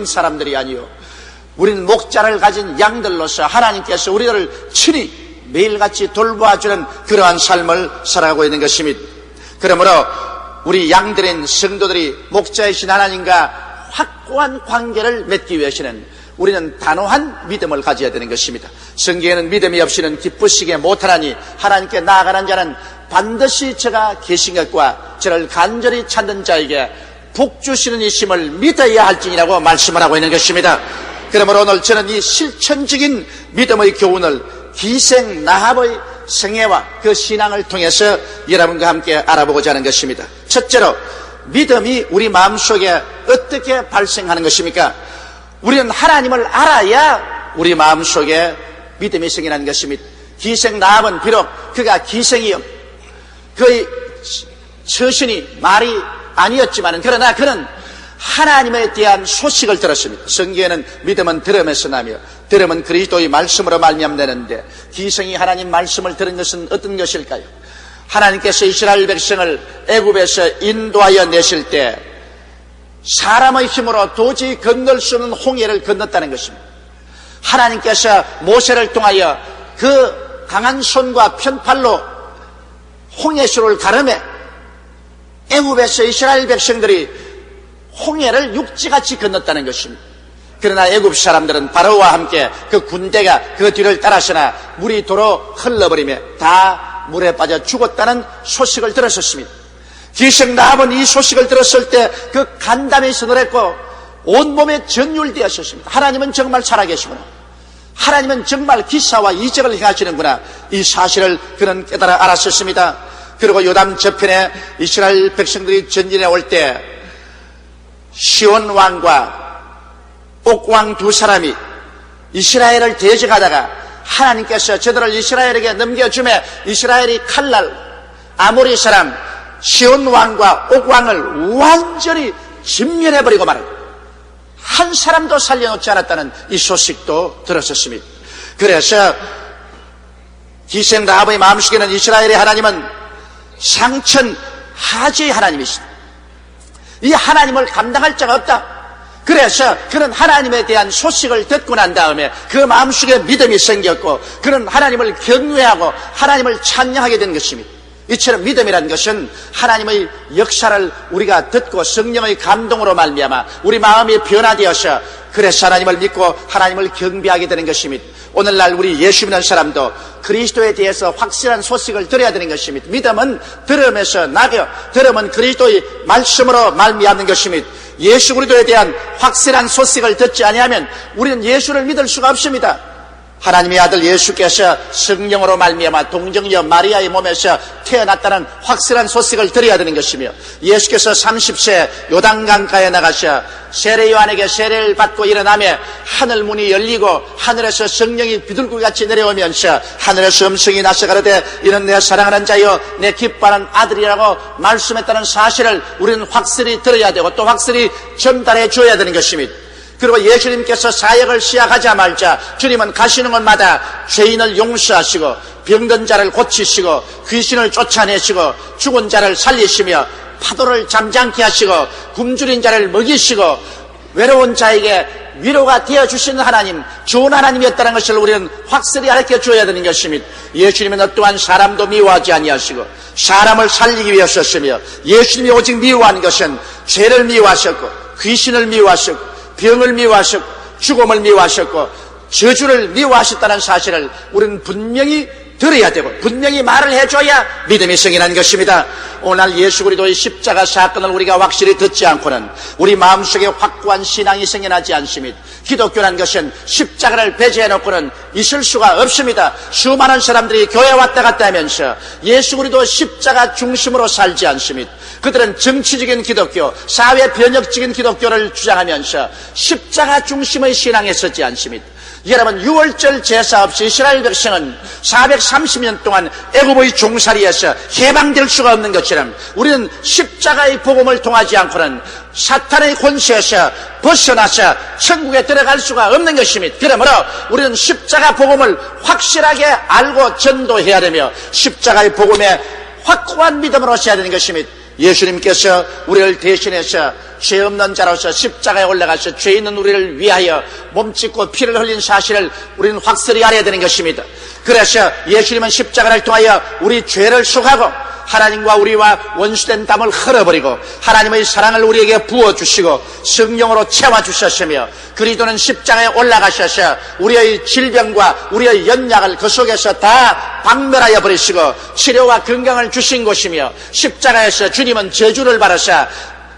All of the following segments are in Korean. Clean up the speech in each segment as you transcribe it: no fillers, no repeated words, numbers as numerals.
사람들이 아니요, 우리는 목자를 가진 양들로서 하나님께서 우리들을 친히 매일같이 돌보아주는 그러한 삶을 살아가고 있는 것입니다. 그러므로 우리 양들인 성도들이 목자이신 하나님과 확고한 관계를 맺기 위해서는 우리는 단호한 믿음을 가져야 되는 것입니다. 성경에는 믿음이 없이는 기쁘시게 못하나니 하나님께 나아가는 자는 반드시 저가 계신 것과 저를 간절히 찾는 자에게 복 주시는 이심을 믿어야 할지니라고 말씀을 하고 있는 것입니다. 그러므로 오늘 저는 이 실천적인 믿음의 교훈을 기생 라합의 생애와 그 신앙을 통해서 여러분과 함께 알아보고자 하는 것입니다. 첫째로, 믿음이 우리 마음속에 어떻게 발생하는 것입니까? 우리는 하나님을 알아야 우리 마음속에 믿음이 생겨나는 것입니다. 기생 라합은 비록 그가 기생이요, 그의 처신이 말이 아니었지만 그러나 그는 하나님에 대한 소식을 들었습니다. 성경에는 믿음은 들음에서 나며 들음은 그리스도의 말씀으로 말미암되는데, 기생이 하나님 말씀을 들은 것은 어떤 것일까요? 하나님께서 이스라엘 백성을 애굽에서 인도하여 내실 때 사람의 힘으로 도저히 건널 수 없는 홍해를 건넜다는 것입니다. 하나님께서 모세를 통하여 그 강한 손과 편팔로 홍해수를 가르매 애굽에서 이스라엘 백성들이 홍해를 육지같이 건넜다는 것입니다. 그러나 애굽 사람들은 바로와 함께 그 군대가 그 뒤를 따라서나 물이 도로 흘러버리며 다 물에 빠져 죽었다는 소식을 들었었습니다. 기생 라합은 이 소식을 들었을 때 그 간담이 서늘했고 온몸에 전율되었었습니다. 하나님은 정말 살아계시구나, 하나님은 정말 기사와 이적을 행하시는구나, 이 사실을 그는 깨달아 알았었습니다. 그리고 요단 저편에 이스라엘 백성들이 전진해 올 때 시온 왕과 옥 왕 두 사람이 이스라엘을 대적하다가 하나님께서 저들을 이스라엘에게 넘겨주매 이스라엘이 칼날 아모리 사람 시온 왕과 옥 왕을 완전히 진멸해버리고 말합니다. 한 사람도 살려놓지 않았다는 이 소식도 들었었습니다. 그래서 기생 라합의 마음속에는 이스라엘의 하나님은 상천하지의 하나님이시다, 이 하나님을 감당할 자가 없다. 그래서 그는 하나님에 대한 소식을 듣고 난 다음에 그 마음속에 믿음이 생겼고 그는 하나님을 경외하고 하나님을 찬양하게 된 것입니다. 이처럼 믿음이라는 것은 하나님의 역사를 우리가 듣고 성령의 감동으로 말미암아 우리 마음이 변화되어서 그래서 하나님을 믿고 하나님을 경배하게 되는 것입니다. 오늘날 우리 예수 믿는 사람도 그리스도에 대해서 확실한 소식을 들어야 되는 것입니다. 믿음은 들음에서 나며 들음은 그리스도의 말씀으로 말미암는 것입니다. 예수 그리스도에 대한 확실한 소식을 듣지 아니하면 우리는 예수를 믿을 수가 없습니다. 하나님의 아들 예수께서 성령으로 말미암아 동정녀 마리아의 몸에서 태어났다는 확실한 소식을 들어야 되는 것이며, 예수께서 30세 요단강가에 나가셔 세례 요한에게 세례를 받고 일어나며 하늘 문이 열리고 하늘에서 성령이 비둘기같이 내려오면서 하늘에서 음성이 나서 가로되 이는 내 사랑하는 자여 내 기뻐하는 아들이라고 말씀했다는 사실을 우리는 확실히 들어야 되고 또 확실히 전달해 줘야 되는 것입니다. 그리고 예수님께서 사역을 시작하자마자 주님은 가시는 곳마다 죄인을 용서하시고 병든 자를 고치시고 귀신을 쫓아내시고 죽은 자를 살리시며 파도를 잠잠케 하시고 굶주린 자를 먹이시고 외로운 자에게 위로가 되어주시는 하나님, 좋은 하나님이었다는 것을 우리는 확실히 알려줘야 되는 것입니다. 예수님은 어떠한 사람도 미워하지 아니하시고 사람을 살리기 위하셨으며, 예수님이 오직 미워한 것은 죄를 미워하셨고 귀신을 미워하셨고 병을 미워하셨고 죽음을 미워하셨고 저주를 미워하셨다는 사실을 우리는 분명히 들어야 되고 분명히 말을 해줘야 믿음이 생겨나는 것입니다. 오늘 예수 그리스도의 십자가 사건을 우리가 확실히 듣지 않고는 우리 마음속에 확고한 신앙이 생겨나지 않습니다. 기독교라는 것은 십자가를 배제해놓고는 있을 수가 없습니다. 수많은 사람들이 교회 왔다 갔다 하면서 예수 그리스도 십자가 중심으로 살지 않습니다. 그들은 정치적인 기독교, 사회 변혁적인 기독교를 주장하면서 십자가 중심의 신앙에 서지 않습니다. 여러분, 6월절 제사 없이 이스라엘 백성은 430년 동안 애굽의 종살이에서 해방될 수가 없는 것처럼 우리는 십자가의 복음을 통하지 않고는 사탄의 권세에서 벗어나서 천국에 들어갈 수가 없는 것입니다. 그러므로 우리는 십자가 복음을 확실하게 알고 전도해야 되며 십자가의 복음에 확고한 믿음으로 서야 되는 것입니다. 예수님께서 우리를 대신해서 죄 없는 자로서 십자가에 올라가서 죄 있는 우리를 위하여 몸짓고 피를 흘린 사실을 우리는 확실히 알아야 되는 것입니다. 그래서 예수님은 십자가를 통하여 우리 죄를 속하고 하나님과 우리와 원수된 담을 흘러버리고 하나님의 사랑을 우리에게 부어주시고 성령으로 채워주셨으며 그리스도는 십자가에 올라가셔서 우리의 질병과 우리의 연약을 그 속에서 다 박멸하여 버리시고 치료와 건강을 주신 것이며 십자가에서 주님은 저주를 받으사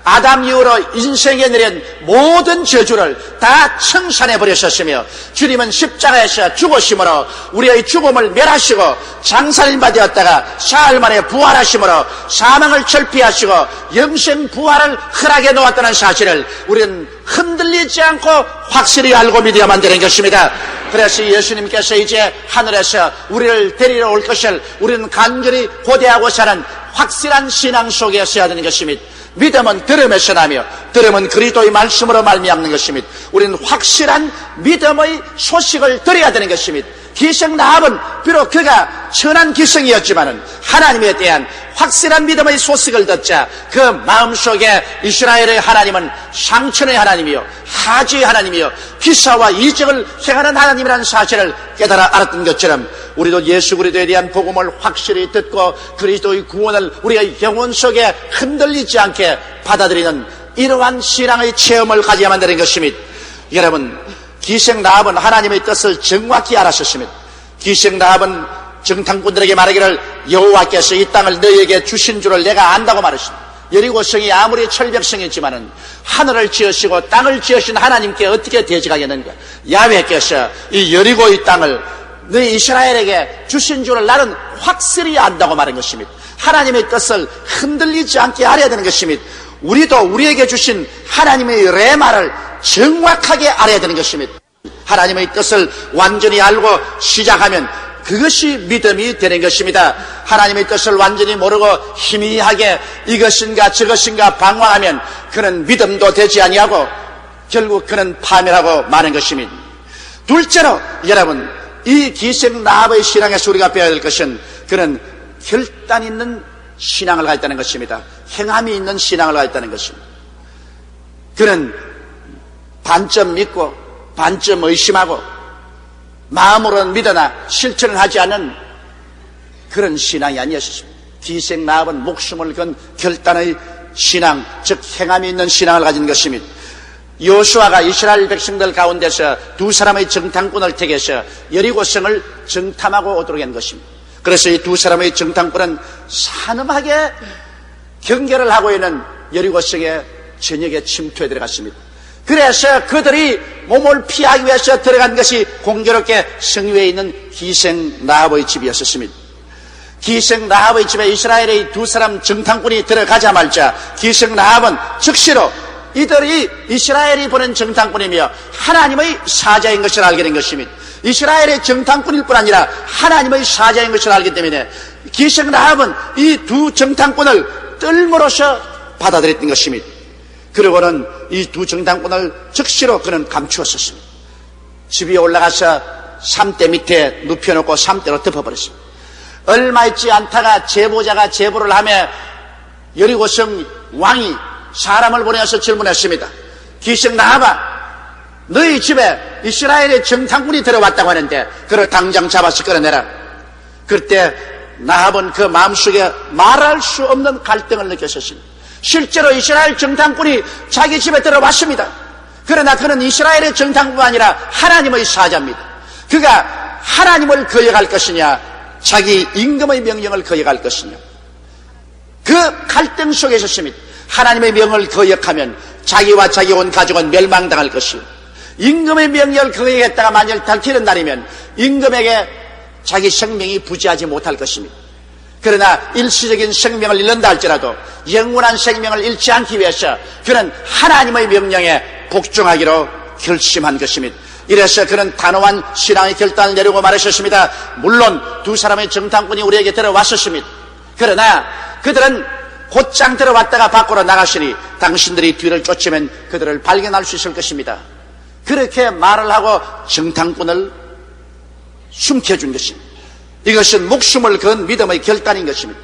아담 이후로 인생에 내린 모든 저주를 다 청산해 버리셨으며 주님은 십자가에서 죽으심으로 우리의 죽음을 멸하시고 장사일바 되었다가 사흘 만에 부활하심으로 사망을 철피하시고 영생 부활을 허락해 놓았다는 사실을 우리는 흔들리지 않고 확실히 알고 믿어야만 되는 것입니다. 그래서 예수님께서 이제 하늘에서 우리를 데리러 올 것을 우리는 간절히 고대하고 사는 확실한 신앙 속에 서야 되는 것입니다. 믿음은 들음에서 나며 들음은 그리스도의 말씀으로 말미암는 것입니다. 우리는 확실한 믿음의 소식을 들어야 되는 것입니다. 기생 라합은 비록 그가 천한 기생이었지만은 하나님에 대한 확실한 믿음의 소식을 듣자 그 마음속에 이스라엘의 하나님은 상천의 하나님이요 하지의 하나님이요 기사와 이적을 행하는 하나님이라는 사실을 깨달아 알았던 것처럼 우리도 예수 그리스도에 대한 복음을 확실히 듣고 그리스도의 구원을 우리의 영혼 속에 흔들리지 않게 받아들이는 이러한 신앙의 체험을 가져야만 되는 것입니다. 여러분, 기생 라합은 하나님의 뜻을 정확히 알았었습니다. 기생 라합은 정탐꾼들에게 말하기를 여호와께서 이 땅을 너희에게 주신 줄을 내가 안다고 말했습니다. 여리고성이 아무리 철벽성이지만은 하늘을 지으시고 땅을 지으신 하나님께 어떻게 대적하겠는가? 야훼께서 이 여리고의 땅을 너희 이스라엘에게 주신 줄을 나는 확실히 안다고 말한 것입니다. 하나님의 뜻을 흔들리지 않게 알아야 되는 것입니다. 우리도 우리에게 주신 하나님의 레마를 정확하게 알아야 되는 것입니다. 하나님의 뜻을 완전히 알고 시작하면 그것이 믿음이 되는 것입니다. 하나님의 뜻을 완전히 모르고 희미하게 이것인가 저것인가 방황하면 그는 믿음도 되지 아니하고 결국 그는 파멸하고 마는 것입니다. 둘째로 여러분, 이 기생 라합의 신앙에서 우리가 배워야 될 것은 그는 결단 있는 신앙을 가졌다는 것입니다. 행함이 있는 신앙을 가졌다는 것입니다. 그는 반쯤 믿고 반쯤 의심하고 마음으로는 믿으나 실천을 하지 않은 그런 신앙이 아니었습니다. 기생 라합은 목숨을 건 결단의 신앙, 즉 행함이 있는 신앙을 가진 것입니다. 여호수아가 이스라엘 백성들 가운데서 두 사람의 정탐꾼을 택해서 여리고성을 정탐하고 오도록 한 것입니다. 그래서 이 두 사람의 정탐꾼은 산엄하게 경계를 하고 있는 여리고성의 전역에 침투해 들어갔습니다. 그래서 그들이 몸을 피하기 위해서 들어간 것이 공교롭게 성위에 있는 기생 라합의 집이었습니다. 기생 라합의 집에 이스라엘의 두 사람 정탐꾼이 들어가자마자 기생 라합은 즉시로 이들이 이스라엘이 보낸 정탐꾼이며 하나님의 사자인 것을 알게 된 것입니다. 이스라엘의 정탐꾼일 뿐 아니라 하나님의 사자인 것을 알기 때문에 기생 라합은 이 두 정탐꾼을 뜰모로서 받아들였던 것입니다. 그리고는 이 두 정탐꾼을 즉시로 그는 감추었었습니다. 집 위에 올라가서 삼대 밑에 눕혀놓고 삼대로 덮어버렸습니다. 얼마 있지 않다가 제보자가 제보를 하며 여리고성 왕이 사람을 보내서 질문했습니다. 기생 라합아, 너희 집에 이스라엘의 정탐꾼이 들어왔다고 하는데 그를 당장 잡아서 끌어내라. 그때 라합은 그 마음속에 말할 수 없는 갈등을 느꼈었습니다. 실제로 이스라엘 정탐꾼이 자기 집에 들어왔습니다. 그러나 그는 이스라엘의 정탐꾼이 아니라 하나님의 사자입니다. 그가 하나님을 거역할 것이냐 자기 임금의 명령을 거역할 것이냐, 그 갈등 속에 있었습니다. 하나님의 명을 거역하면 자기와 자기 온 가족은 멸망당할 것이요, 임금의 명령을 거역했다가 만일 밝히는 날이면 임금에게 자기 생명이 부지하지 못할 것입니다. 그러나 일시적인 생명을 잃는다 할지라도 영원한 생명을 잃지 않기 위해서 그는 하나님의 명령에 복종하기로 결심한 것입니다. 이래서 그는 단호한 신앙의 결단을 내리고 말하셨습니다. 물론 두 사람의 정탐꾼이 우리에게 들어왔었습니다. 그러나 그들은 곧장 들어왔다가 밖으로 나가시니 당신들이 뒤를 쫓으면 그들을 발견할 수 있을 것입니다. 그렇게 말을 하고 정탐꾼을 숨겨준 것입니다. 이것은 목숨을 건 믿음의 결단인 것입니다.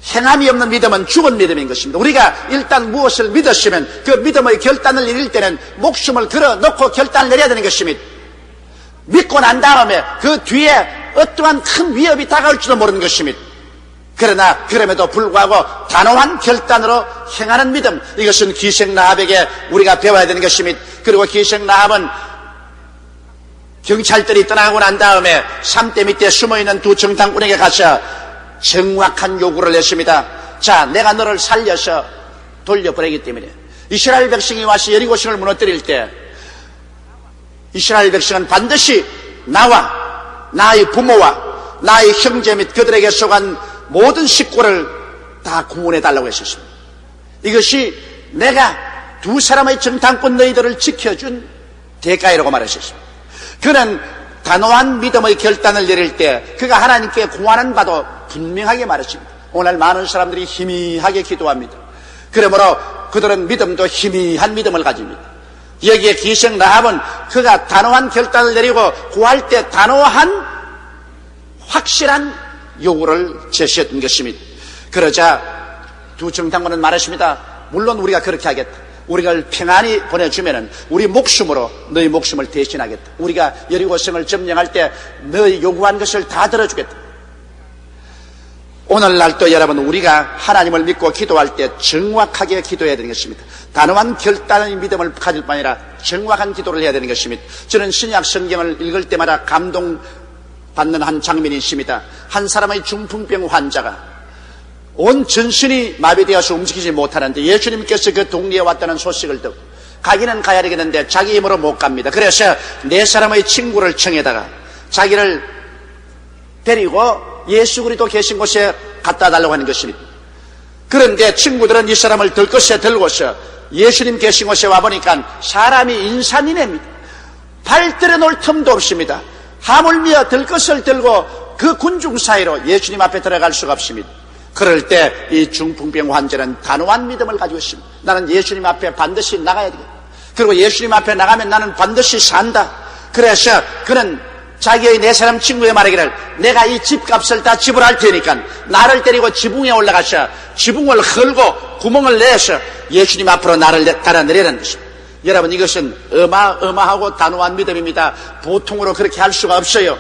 행함이 없는 믿음은 죽은 믿음인 것입니다. 우리가 일단 무엇을 믿었으면 그 믿음의 결단을 내릴 때는 목숨을 걸어놓고 결단을 내려야 되는 것입니다. 믿고 난 다음에 그 뒤에 어떠한 큰 위협이 다가올지도 모르는 것입니다. 그러나 그럼에도 불구하고 단호한 결단으로 행하는 믿음, 이것은 기생 라합에게 우리가 배워야 되는 것입니다. 그리고 기생 라합은 경찰들이 떠나고 난 다음에 산대 밑에 숨어있는 두 정탐꾼에게 가서 정확한 요구를 했습니다. 자, 내가 너를 살려서 돌려보내기 때문에 이스라엘 백성이 와서 여리고성을 무너뜨릴 때 이스라엘 백성은 반드시 나와 나의 부모와 나의 형제 및 그들에게 속한 모든 식구를 다 구원해달라고 했었습니다. 이것이 내가 두 사람의 정탐꾼 너희들을 지켜준 대가이라고 말했었습니다. 그는 단호한 믿음의 결단을 내릴 때 그가 하나님께 구하는 바도 분명하게 말했습니다. 오늘 많은 사람들이 희미하게 기도합니다. 그러므로 그들은 믿음도 희미한 믿음을 가집니다. 여기에 기생 라합은 그가 단호한 결단을 내리고 구할 때 단호한 확실한 요구를 제시했던 것입니다. 그러자 두 정탐꾼은 말했습니다. 물론 우리가 그렇게 하겠다. 우리를 평안히 보내주면은 우리 목숨으로 너희 목숨을 대신하겠다. 우리가 여리고성을 점령할 때 너희 요구한 것을 다 들어주겠다. 오늘날도 여러분, 우리가 하나님을 믿고 기도할 때 정확하게 기도해야 되는 것입니다. 단호한 결단의 믿음을 가질 뿐 아니라 정확한 기도를 해야 되는 것입니다. 저는 신약 성경을 읽을 때마다 감동받는 한 장면이 있습니다. 한 사람의 중풍병 환자가 온 전신이 마비되어서 움직이지 못하는데 예수님께서 그 동네에 왔다는 소식을 듣고 가기는 가야 되겠는데 자기 힘으로 못 갑니다. 그래서 네 사람의 친구를 청해다가 자기를 데리고 예수 그리스도 계신 곳에 갖다 달라고 하는 것입니다. 그런데 친구들은 이 사람을 들것에 들고서 예수님 계신 곳에 와보니까 사람이 인산이냅니다. 발 들여놓을 틈도 없습니다. 하물며 들것을 들고 그 군중 사이로 예수님 앞에 들어갈 수가 없습니다. 그럴 때 이 중풍병 환자는 단호한 믿음을 가지고 있습니다. 나는 예수님 앞에 반드시 나가야 되겠다. 그리고 예수님 앞에 나가면 나는 반드시 산다. 그래서 그는 자기의 네 사람 친구에 말하기를 내가 이 집값을 다 지불할 테니까 나를 데리고 지붕에 올라가서 지붕을 헐고 구멍을 내서 예수님 앞으로 나를 달아내려는 것입니다. 여러분, 이것은 어마어마하고 단호한 믿음입니다. 보통으로 그렇게 할 수가 없어요.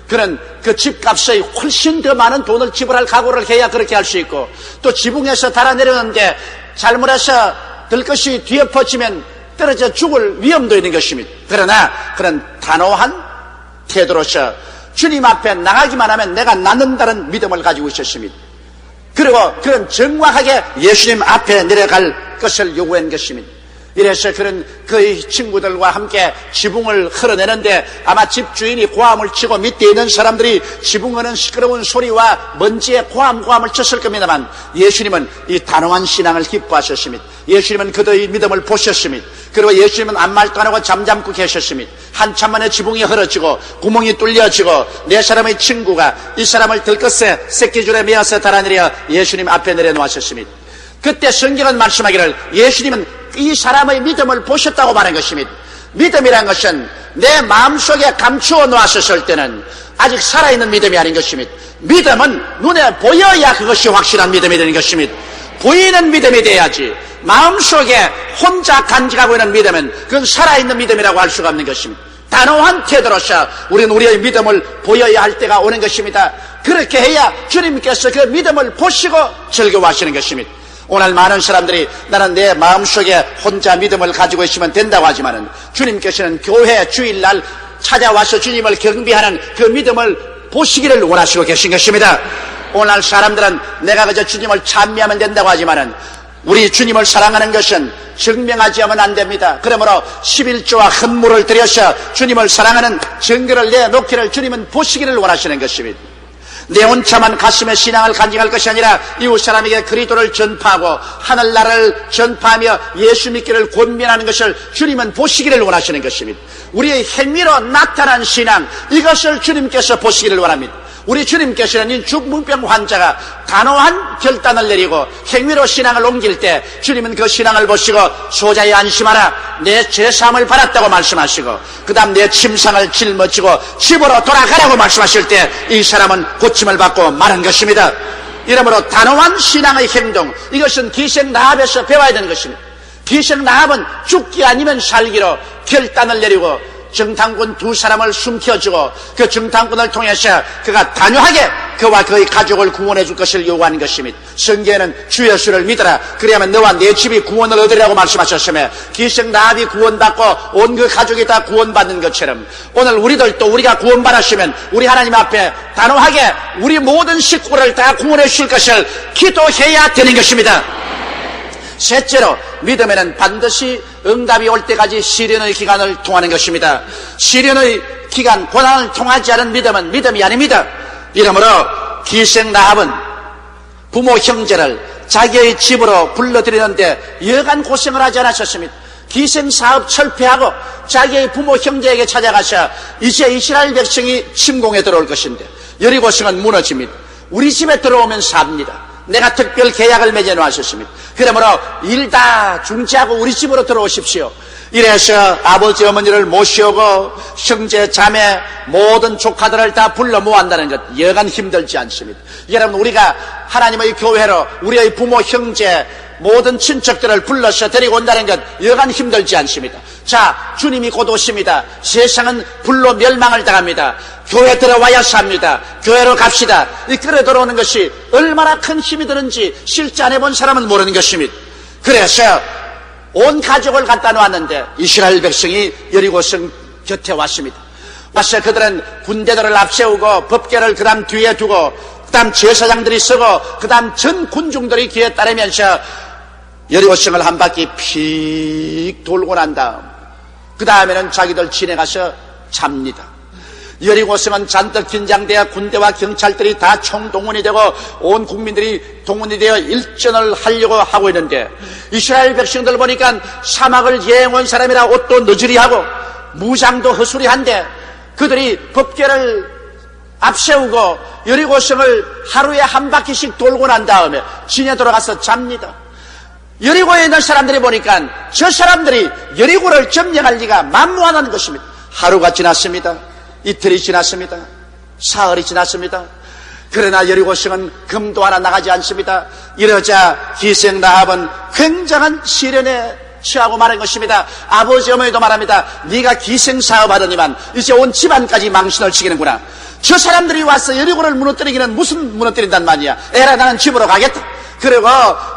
그는 그 집값의 훨씬 더 많은 돈을 지불할 각오를 해야 그렇게 할 수 있고, 또 지붕에서 달아내렸는데 잘못해서 들것이 뒤에 퍼지면 떨어져 죽을 위험도 있는 것입니다. 그러나 그는 단호한 태도로서 주님 앞에 나가기만 하면 내가 낫는다는 믿음을 가지고 있었습니다. 그리고 그는 정확하게 예수님 앞에 내려갈 것을 요구한 것입니다. 이래서 그는 그의 친구들과 함께 지붕을 흘러내는데 아마 집주인이 고함을 치고 밑에 있는 사람들이 지붕하는 시끄러운 소리와 먼지에 고함을 쳤을 겁니다만 예수님은 이 단호한 신앙을 기뻐하셨습니다. 예수님은 그들의 믿음을 보셨습니다. 그리고 예수님은 아무 말도 안 하고 잠잠고 계셨습니다. 한참 만에 지붕이 흐러지고 구멍이 뚫려지고 네 사람의 친구가 이 사람을 들것에 새끼줄에 메어서 달아내려 예수님 앞에 내려놓으셨습니다. 그때 성경은 말씀하기를 예수님은 이 사람의 믿음을 보셨다고 말한 것입니다. 믿음이란 것은 내 마음속에 감추어 놓았을 때는 아직 살아있는 믿음이 아닌 것입니다. 믿음은 눈에 보여야 그것이 확실한 믿음이 되는 것입니다. 보이는 믿음이 돼야지 마음속에 혼자 간직하고 있는 믿음은 그건 살아있는 믿음이라고 할 수가 없는 것입니다. 단호한 태도로서 우리는 우리의 믿음을 보여야 할 때가 오는 것입니다. 그렇게 해야 주님께서 그 믿음을 보시고 즐거워하시는 것입니다. 오늘 많은 사람들이 나는 내 마음속에 혼자 믿음을 가지고 있으면 된다고 하지만은 주님께서는 교회 주일날 찾아와서 주님을 경배하는 그 믿음을 보시기를 원하시고 계신 것입니다. 오늘 사람들은 내가 그저 주님을 찬미하면 된다고 하지만은 우리 주님을 사랑하는 것은 증명하지 하면 안 됩니다. 그러므로 11조와 헌물을 들여서 주님을 사랑하는 증거를 내놓기를 주님은 보시기를 원하시는 것입니다. 내 혼자만 가슴에 신앙을 간직할 것이 아니라 이웃 사람에게 그리스도를 전파하고 하늘나라를 전파하며 예수 믿기를 권면하는 것을 주님은 보시기를 원하시는 것입니다. 우리의 행위로 나타난 신앙, 이것을 주님께서 보시기를 원합니다. 우리 주님께서는 이 중풍병 환자가 단호한 결단을 내리고 행위로 신앙을 옮길 때 주님은 그 신앙을 보시고 소자에 안심하라, 내 죄사함을 받았다고 말씀하시고 그 다음 내 침상을 짊어지고 집으로 돌아가라고 말씀하실 때 이 사람은 고침을 받고 마는 것입니다. 이러므로 단호한 신앙의 행동, 이것은 기생 라합에서 배워야 되는 것입니다. 기생 라합은 죽기 아니면 살기로 결단을 내리고 정탐꾼 두 사람을 숨겨주고 그 정탐꾼을 통해서 그가 단호하게 그와 그의 가족을 구원해 줄 것을 요구하는 것입니다. 성경에는 주 예수를 믿어라, 그래야만 너와 내 집이 구원을 얻으리라고 말씀하셨으며, 기생 라합이 구원받고 온 그 가족이 다 구원받는 것처럼 오늘 우리들도 우리가 구원받았으면 우리 하나님 앞에 단호하게 우리 모든 식구를 다 구원해 줄 것을 기도해야 되는 것입니다. 셋째로, 믿음에는 반드시 응답이 올 때까지 시련의 기간을 통하는 것입니다. 시련의 기간, 고난을 통하지 않은 믿음은 믿음이 아닙니다. 이러므로 기생 라합은 부모 형제를 자기의 집으로 불러들이는데 여간 고생을 하지 않았었습니다. 기생 사업 철폐하고 자기의 부모 형제에게 찾아가서 이제 이스라엘 백성이 침공에 들어올 것인데 여리고성은 무너집니다. 우리 집에 들어오면 삽니다. 내가 특별 계약을 맺어 놓았었습니다. 그러므로 일 다 중지하고 우리 집으로 들어오십시오. 이래서 아버지 어머니를 모시오고 형제 자매 모든 조카들을 다 불러 모았다는 것, 여간 힘들지 않습니다. 여러분, 우리가 하나님의 교회로 우리의 부모 형제 모든 친척들을 불러서 데리고 온다는 것 여간 힘들지 않습니다. 자, 주님이 곧 오십니다. 세상은 불로 멸망을 당합니다. 교회 들어와야 삽니다. 교회로 갑시다. 이 끌어 들어오는 것이 얼마나 큰 힘이 드는지 실제 안 해본 사람은 모르는 것입니다. 그래서 온 가족을 갖다 놓았는데 이스라엘 백성이 여리고성 곁에 왔습니다. 와서 그들은 군대들을 앞세우고 법궤를 그 다음 뒤에 두고 그 다음 제사장들이 서고 그 다음 전 군중들이 귀에 따르면서 여리고성을 한 바퀴 픽 돌고 난 다음 그 다음에는 자기들 진에 가서 잡니다. 여리고성은 잔뜩 긴장되어 군대와 경찰들이 다 총동원이 되고 온 국민들이 동원이 되어 일전을 하려고 하고 있는데 이스라엘 백성들 보니까 사막을 여행온 사람이라 옷도 너저리하고 무장도 허술이한데 그들이 법궤를 앞세우고 여리고성을 하루에 한 바퀴씩 돌고 난 다음에 진에 들어가서 잡니다. 여리고에 있는 사람들이 보니까 저 사람들이 여리고를 점령할 리가 만무하다는 것입니다. 하루가 지났습니다. 이틀이 지났습니다. 사흘이 지났습니다. 그러나 여리고성은 금도 하나 나가지 않습니다. 이러자 기생 라합은 굉장한 시련에 취하고 말한 것입니다. 아버지 어머니도 말합니다. 네가 기생 사업하더니만 이제 온 집안까지 망신을 치기는구나. 저 사람들이 와서 여리고를 무너뜨리기는 무슨 무너뜨린단 말이야. 에라, 나는 집으로 가겠다. 그리고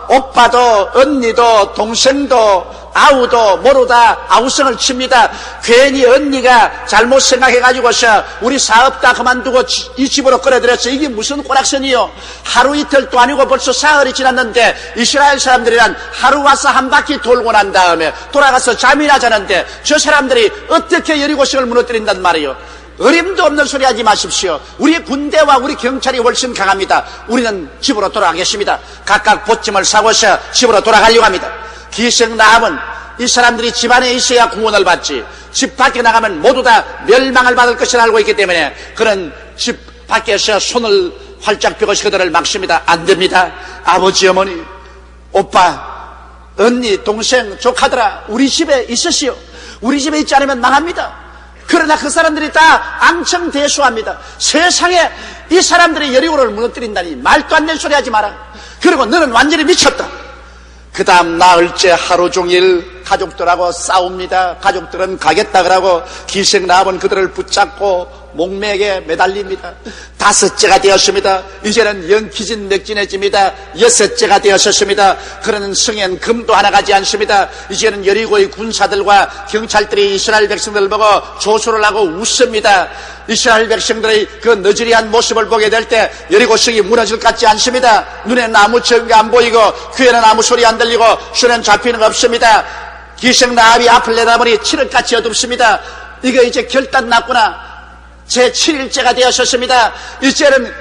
오빠도 언니도 동생도 아우도 모두 다 아우성을 칩니다. 괜히 언니가 잘못 생각해가지고서 우리 사업 다 그만두고 이 집으로 끌어들였어. 이게 무슨 꼬락선이요. 하루 이틀도 아니고 벌써 사흘이 지났는데 이스라엘 사람들이란 하루 와서 한 바퀴 돌고 난 다음에 돌아가서 잠이나 자는데 저 사람들이 어떻게 여리고성을 무너뜨린단 말이요. 어림도 없는 소리 하지 마십시오. 우리 군대와 우리 경찰이 훨씬 강합니다. 우리는 집으로 돌아가겠습니다. 각각 보침을 사고서 집으로 돌아가려고 합니다. 기생 라합은 이 사람들이 집 안에 있어야 구원을 받지 집 밖에 나가면 모두 다 멸망을 받을 것을 알고 있기 때문에 그런 집 밖에서 손을 활짝 펴고 그들을 막습니다. 안 됩니다. 아버지 어머니 오빠 언니 동생 조카들아 우리 집에 있으시오. 우리 집에 있지 않으면 망합니다. 그러나 그 사람들이 다 앙청대수합니다. 세상에 이 사람들이 여리고를 무너뜨린다니 말도 안 되는 소리 하지 마라. 그리고 너는 완전히 미쳤다. 그 다음 나흘째 하루 종일 가족들하고 싸웁니다. 가족들은 가겠다 그러고 기생 라합은 그들을 붙잡고 목매에 매달립니다. 5째가 되었습니다. 이제는 영기진맥진해집니다. 6째가 되었습니다. 그러는 성엔 금도 하나 가지 않습니다. 이제는 여리고의 군사들과 경찰들이 이스라엘 백성들을 보고 조소를 하고 웃습니다. 이스라엘 백성들의 그 너저리한 모습을 보게 될 때 여리고성이 무너질 것 같지 않습니다. 눈에는 아무 증거 안 보이고 귀에는 아무 소리 안 들리고 손에는 잡히는 거 없습니다. 기생 라합이 앞을 내다보니 칠흑같이 어둡습니다. 이거 이제 결단 났구나. 제 7일째가 되었습니다. 이제는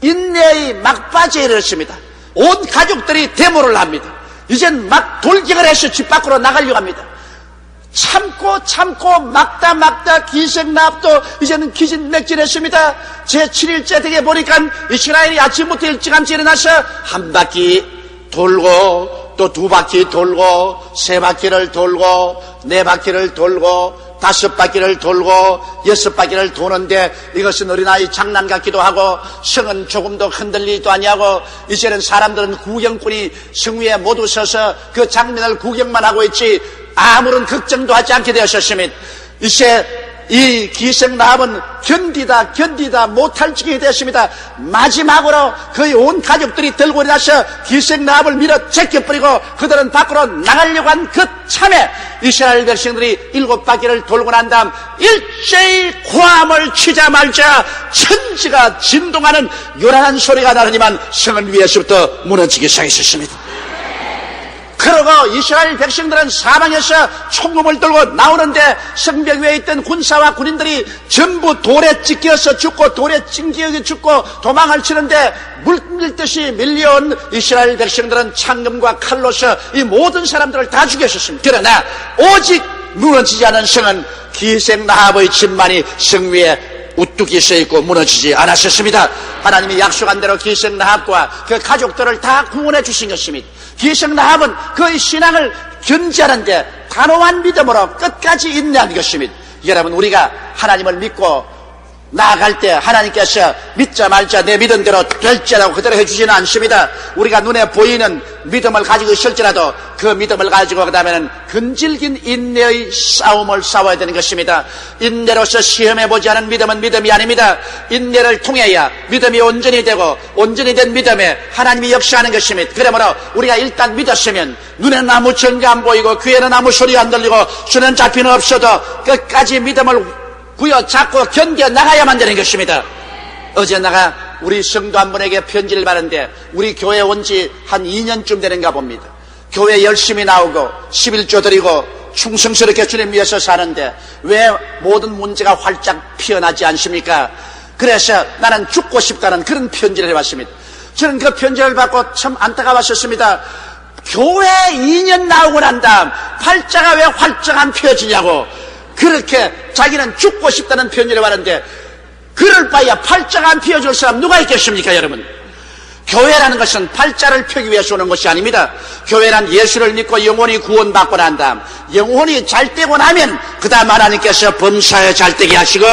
인내의 막바지에 이르렀습니다. 온 가족들이 데모를 합니다. 이젠 막 돌격을 해서 집 밖으로 나가려고 합니다. 참고 막다 기생 라합도 이제는 기진맥진했습니다. 제 7일째 되게 보니까 이스라엘이 아침부터 일찌감치 일어나서 한 바퀴 돌고 또 2바퀴 돌고 3바퀴를 돌고 4바퀴를 돌고 5바퀴를 돌고 6바퀴를 도는데 이것은 어린아이 장난 같기도 하고 성은 조금도 흔들리지도 아니하고 이제는 사람들은 구경꾼이 성 위에 모두 서서 그 장면을 구경만 하고 있지 아무런 걱정도 하지 않게 되었습니다. 이제 이 기생라합은 견디다 못할 지경이 되었습니다. 마지막으로 거의 온 가족들이 들고 일어나서 기생라합을 밀어 제껴버리고 그들은 밖으로 나가려고 한 그 참에 이스라엘 백성들이 7바퀴를 돌고 난 다음 일제히 고함을 치자마자 천지가 진동하는 요란한 소리가 나더니만 성은 위에서부터 무너지기 시작했습니다. 그러고 이스라엘 백성들은 사방에서 총검을 들고 나오는데 성벽 위에 있던 군사와 군인들이 전부 돌에 찢겨서 죽고 돌에 찡기어 죽고 도망을 치는데 물밀듯이 밀려온 이스라엘 백성들은 창검과 칼로서 이 모든 사람들을 다 죽였었습니다. 그러나 오직 무너지지 않은 성은 기생라합의 집만이 성 위에 우뚝이 서있고 무너지지 않았었습니다. 하나님이 약속한 대로 기생라합과 그 가족들을 다 구원해 주신 것입니다. 기생라합은 그의 신앙을 견지하는데 단호한 믿음으로 끝까지 인내한 것입니다. 여러분, 우리가 하나님을 믿고 나아갈 때 하나님께서 믿자 말자 내 믿음대로 될지라고 그대로 해주지는 않습니다. 우리가 눈에 보이는 믿음을 가지고 있을지라도 그 믿음을 가지고 그 다음에는 근질긴 인내의 싸움을 싸워야 되는 것입니다. 인내로서 시험해보지 않은 믿음은 믿음이 아닙니다. 인내를 통해야 믿음이 온전히 되고 온전히 된 믿음에 하나님이 역사하는 것입니다. 그러므로 우리가 일단 믿었으면 눈에는 아무 증거 안 보이고 귀에는 아무 소리 안 들리고 손은 잡히는 없어도 끝까지 믿음을 부여잡고 견뎌 나가야만 되는 것입니다. 어제 내가 우리 성도 한 분에게 편지를 받았는데 우리 교회 온 지 한 2년쯤 되는가 봅니다. 교회 열심히 나오고 11조 드리고 충성스럽게 주님 위해서 사는데 왜 모든 문제가 활짝 피어나지 않습니까? 그래서 나는 죽고 싶다는 그런 편지를 해왔습니다. 저는 그 편지를 받고 참 안타까웠었습니다. 교회 2년 나오고 난 다음 팔자가 왜 활짝 안 펴지냐고 그렇게 자기는 죽고 싶다는 편지를 받았는데 그럴 바에야 팔자가 안 펴줄 사람 누가 있겠습니까? 여러분, 교회라는 것은 팔자를 펴기 위해서 오는 것이 아닙니다. 교회란 예수를 믿고 영혼이 구원받고 난 다음 영혼이 잘 되고 나면 그 다음 하나님께서 범사에 잘 되게 하시고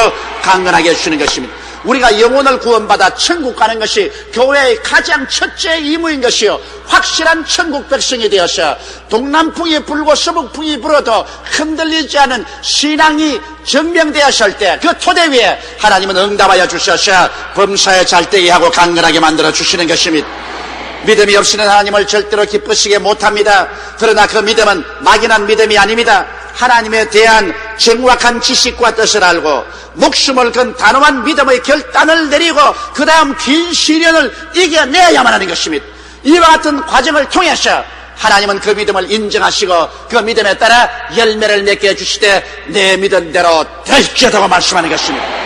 강건하게 해주시는 것입니다. 우리가 영혼을 구원받아 천국 가는 것이 교회의 가장 첫째 임무인 것이요, 확실한 천국 백성이 되어서 동남풍이 불고 서북풍이 불어도 흔들리지 않은 신앙이 증명되었을 때 그 토대 위에 하나님은 응답하여 주셔서 범사에 잘 되게 하고 강건하게 만들어 주시는 것입니다. 믿음이 없이는 하나님을 절대로 기쁘시게 못합니다. 그러나 그 믿음은 막연한 믿음이 아닙니다. 하나님에 대한 정확한 지식과 뜻을 알고 목숨을 건 단호한 믿음의 결단을 내리고 그 다음 긴 시련을 이겨내야만 하는 것입니다. 이와 같은 과정을 통해서 하나님은 그 믿음을 인정하시고 그 믿음에 따라 열매를 맺게 해주시되 내 믿음대로 될지어다고 말씀하는 것입니다.